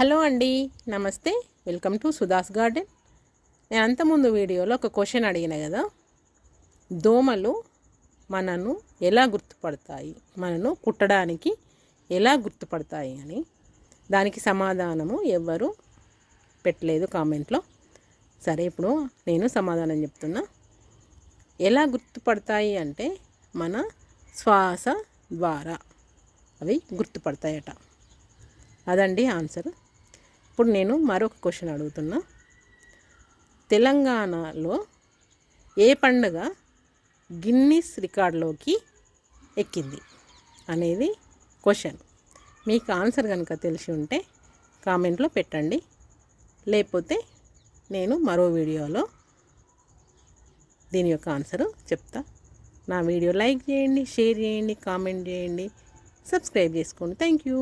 Hello అండి, నమస్తే. Welcome to Sudha's garden. నేను అంతకుముందు వీడియోలో ఒక క్వశ్చన్ అడిగిన కదా, దోమలు మనను ఎలా గుర్తుపడతాయి, మనను కుట్టడానికి ఎలా గుర్తుపడతాయి అని. దానికి సమాధానము ఎవ్వరు పెట్టలేదు కామెంట్లో. సరే, ఇప్పుడు నేను సమాధానం చెప్తున్నా. ఎలా గుర్తుపడతాయి అంటే మన శ్వాస ద్వారా అవి గుర్తుపడతాయట. అదండి ఆన్సర్. ఇప్పుడు నేను మరొక క్వశ్చన్ అడుగుతున్నా. తెలంగాణలో ఏ పండుగ గిన్నిస్ రికార్డులోకి ఎక్కింది అనేది క్వశ్చన్. మీకు ఆన్సర్ కనుక తెలిసి ఉంటే కామెంట్లో పెట్టండి, లేకపోతే నేను మరో వీడియోలో దీని యొక్క ఆన్సరు చెప్తా. నా వీడియో లైక్ చేయండి, షేర్ చేయండి, కామెంట్ చేయండి, సబ్స్క్రైబ్ చేసుకోండి. Thank you.